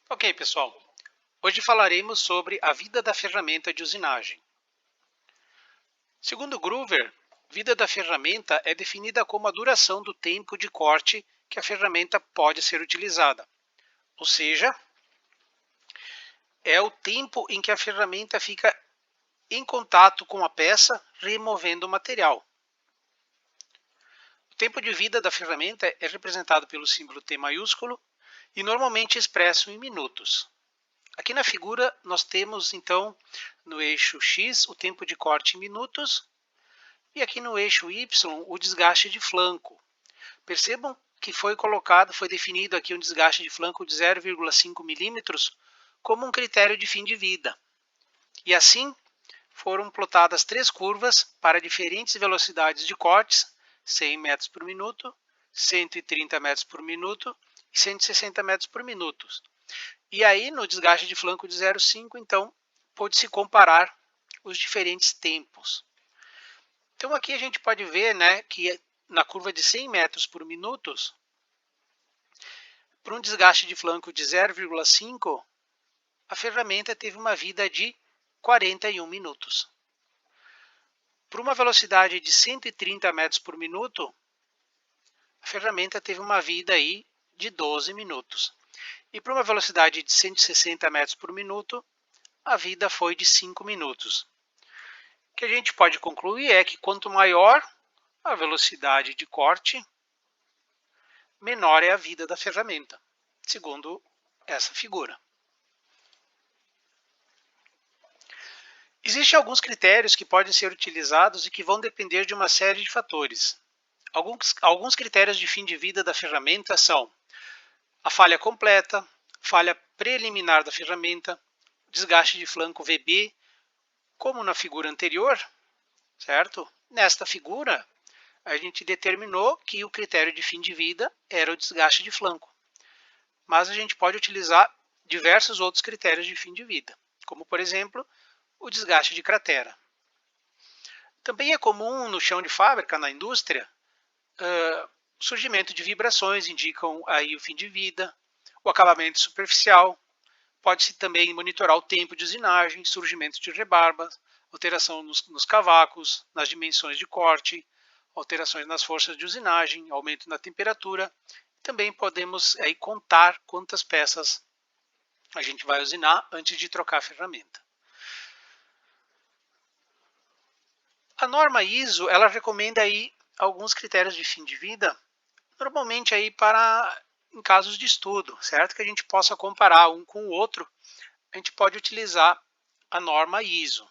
Ok, pessoal. Hoje falaremos sobre a vida da ferramenta de usinagem. Segundo Groover, vida da ferramenta é definida como a duração do tempo de corte que a ferramenta pode ser utilizada. Ou seja, é o tempo em que a ferramenta fica em contato com a peça, removendo o material. O tempo de vida da ferramenta é representado pelo símbolo T maiúsculo e normalmente expresso em minutos. Aqui na figura nós temos então no eixo X o tempo de corte em minutos e aqui no eixo Y o desgaste de flanco. Percebam que foi definido aqui um desgaste de flanco de 0,5 milímetros como um critério de fim de vida. E assim foram plotadas três curvas para diferentes velocidades de cortes, 100 metros por minuto, 130 metros por minuto e 160 metros por minuto. E aí, no desgaste de flanco de 0,5, então, pôde-se comparar os diferentes tempos. Então, aqui a gente pode ver, né, que na curva de 100 metros por minuto, para um desgaste de flanco de 0,5, a ferramenta teve uma vida de 41 minutos. Para uma velocidade de 130 metros por minuto, a ferramenta teve uma vida aí de 12 minutos. E para uma velocidade de 160 metros por minuto, a vida foi de 5 minutos. O que a gente pode concluir é que quanto maior a velocidade de corte, menor é a vida da ferramenta, segundo essa figura. Existem alguns critérios que podem ser utilizados e que vão depender de uma série de fatores. Alguns critérios de fim de vida da ferramenta são a falha completa, falha preliminar da ferramenta, desgaste de flanco VB, como na figura anterior, certo? Nesta figura, a gente determinou que o critério de fim de vida era o desgaste de flanco. Mas a gente pode utilizar diversos outros critérios de fim de vida, como, por exemplo, o desgaste de cratera. Também é comum no chão de fábrica, na indústria, surgimento de vibrações indicam aí o fim de vida, o acabamento superficial. Pode-se também monitorar o tempo de usinagem, surgimento de rebarbas, alteração nos cavacos, nas dimensões de corte, alterações nas forças de usinagem, aumento na temperatura. Também podemos aí contar quantas peças a gente vai usinar antes de trocar a ferramenta. A norma ISO, ela recomenda aí alguns critérios de fim de vida, normalmente aí em casos de estudo, certo? Que a gente possa comparar um com o outro, a gente pode utilizar a norma ISO.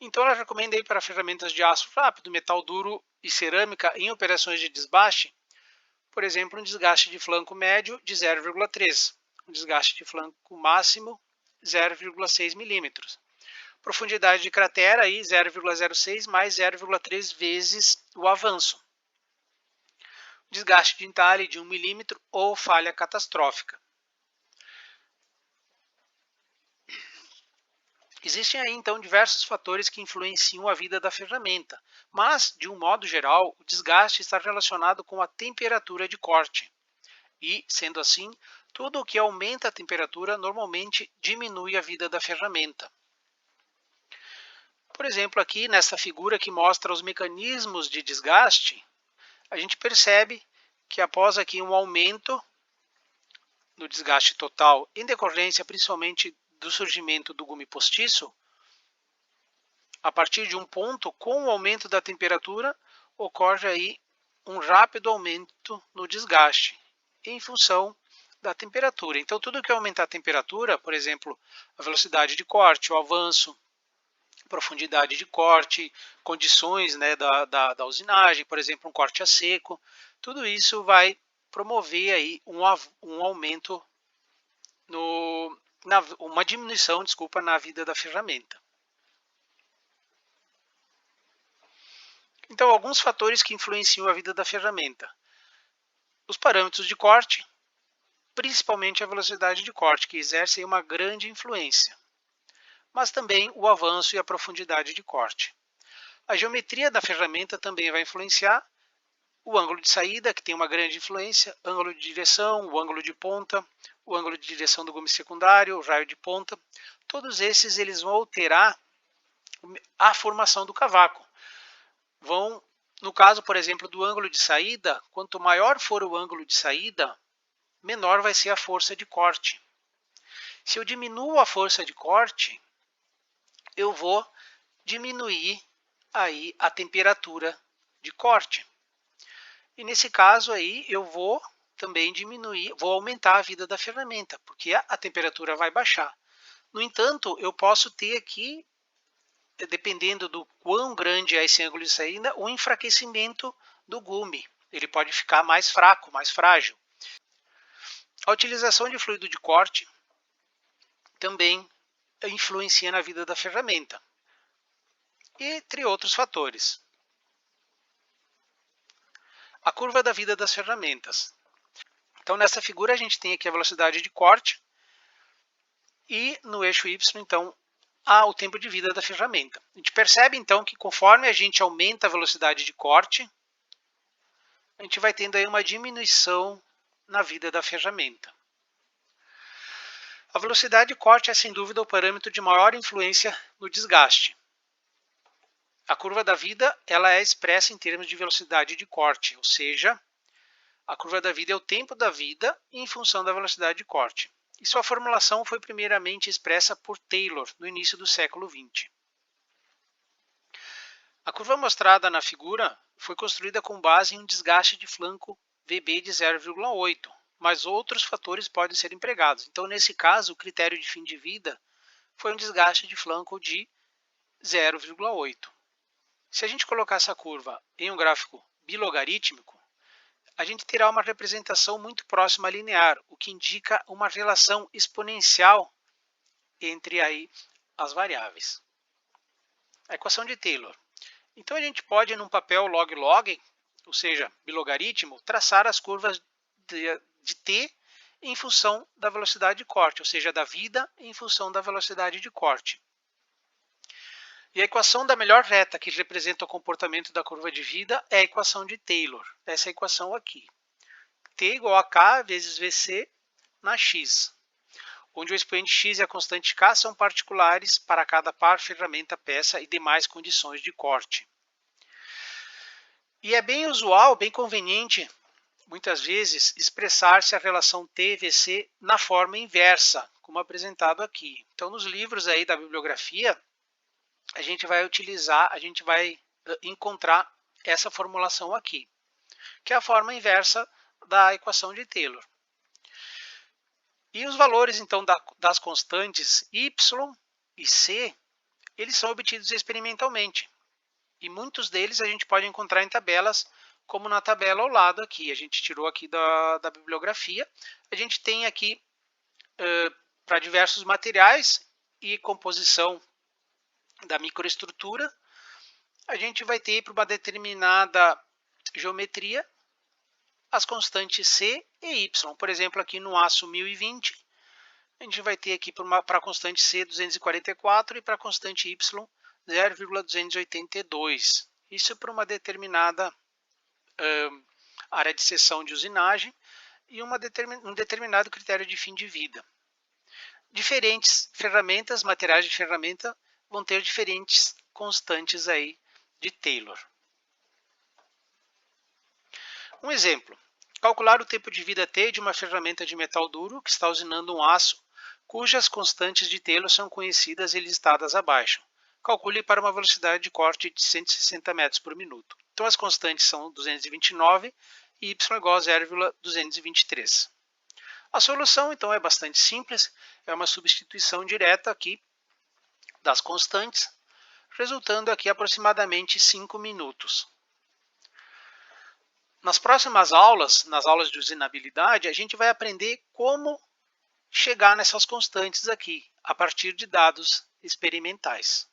Então ela recomenda aí para ferramentas de aço rápido, metal duro e cerâmica em operações de desbaste, por exemplo, um desgaste de flanco médio de 0,3, um desgaste de flanco máximo 0,6 milímetros. Profundidade de cratera aí 0,06 mais 0,3 vezes o avanço. Desgaste de entalhe de 1 milímetro ou falha catastrófica. Existem aí então diversos fatores que influenciam a vida da ferramenta, mas, de um modo geral, o desgaste está relacionado com a temperatura de corte. E, sendo assim, tudo o que aumenta a temperatura normalmente diminui a vida da ferramenta. Por exemplo, aqui nessa figura que mostra os mecanismos de desgaste, a gente percebe que após aqui um aumento no desgaste total, em decorrência principalmente do surgimento do gume postiço, a partir de um ponto, com o aumento da temperatura, ocorre aí um rápido aumento no desgaste, em função da temperatura. Então, tudo que aumentar a temperatura, por exemplo, a velocidade de corte, o avanço, profundidade de corte, condições, né, da usinagem, por exemplo, um corte a seco, tudo isso vai promover aí um aumento, uma diminuição, desculpa, na vida da ferramenta. Então, alguns fatores que influenciam a vida da ferramenta. Os parâmetros de corte, principalmente a velocidade de corte, que exercem uma grande influência, mas também o avanço e a profundidade de corte. A geometria da ferramenta também vai influenciar, o ângulo de saída, que tem uma grande influência, ângulo de direção, o ângulo de ponta, o ângulo de direção do gume secundário, o raio de ponta, todos esses eles vão alterar a formação do cavaco. No caso, por exemplo, do ângulo de saída, quanto maior for o ângulo de saída, menor vai ser a força de corte. Se eu diminuo a força de corte, eu vou diminuir aí a temperatura de corte. E nesse caso aí eu vou também vou aumentar a vida da ferramenta, porque a temperatura vai baixar. No entanto, eu posso ter aqui, dependendo do quão grande é esse ângulo de saída, o enfraquecimento do gume. Ele pode ficar mais fraco, mais frágil. A utilização de fluido de corte também influencia na vida da ferramenta, entre outros fatores. A curva da vida das ferramentas. Então, nessa figura, a gente tem aqui a velocidade de corte e no eixo Y, então, há o tempo de vida da ferramenta. A gente percebe, então, que conforme a gente aumenta a velocidade de corte, a gente vai tendo aí uma diminuição na vida da ferramenta. A velocidade de corte é, sem dúvida, o parâmetro de maior influência no desgaste. A curva da vida ela é expressa em termos de velocidade de corte, ou seja, a curva da vida é o tempo da vida em função da velocidade de corte. E sua formulação foi primeiramente expressa por Taylor no início do século XX. A curva mostrada na figura foi construída com base em um desgaste de flanco VB de 0,8, mas outros fatores podem ser empregados. Então, nesse caso, o critério de fim de vida foi um desgaste de flanco de 0,8. Se a gente colocar essa curva em um gráfico bilogarítmico, a gente terá uma representação muito próxima à linear, o que indica uma relação exponencial entre aí as variáveis. A equação de Taylor. Então a gente pode, num papel log-log, ou seja, bilogaritmo, traçar as curvas de t em função da velocidade de corte, ou seja, da vida em função da velocidade de corte. E a equação da melhor reta que representa o comportamento da curva de vida é a equação de Taylor, essa equação aqui. T igual a K vezes VC na X, onde o expoente X e a constante K são particulares para cada par, ferramenta, peça e demais condições de corte. E é bem usual, bem conveniente, muitas vezes, expressar-se a relação T-VC na forma inversa, como apresentado aqui. Então, nos livros aí da bibliografia, a gente vai encontrar essa formulação aqui, que é a forma inversa da equação de Taylor. E os valores, então, das constantes y e c, eles são obtidos experimentalmente. E muitos deles a gente pode encontrar em tabelas, como na tabela ao lado aqui. A gente tirou aqui da bibliografia. A gente tem aqui, para diversos materiais e composição da microestrutura, a gente vai ter para uma determinada geometria as constantes C e Y. Por exemplo, aqui no aço 1020, a gente vai ter aqui para a constante C 244 e para a constante Y 0,282. Isso para uma determinada área de seção de usinagem e um determinado critério de fim de vida. Diferentes ferramentas, materiais de ferramenta, vão ter diferentes constantes aí de Taylor. Um exemplo, calcular o tempo de vida T de uma ferramenta de metal duro que está usinando um aço, cujas constantes de Taylor são conhecidas e listadas abaixo. Calcule para uma velocidade de corte de 160 metros por minuto. Então as constantes são 229 e y igual a 0,223. A solução então é bastante simples, é uma substituição direta aqui das constantes, resultando aqui aproximadamente 5 minutos. Nas próximas aulas, nas aulas de usinabilidade, a gente vai aprender como chegar nessas constantes aqui, a partir de dados experimentais.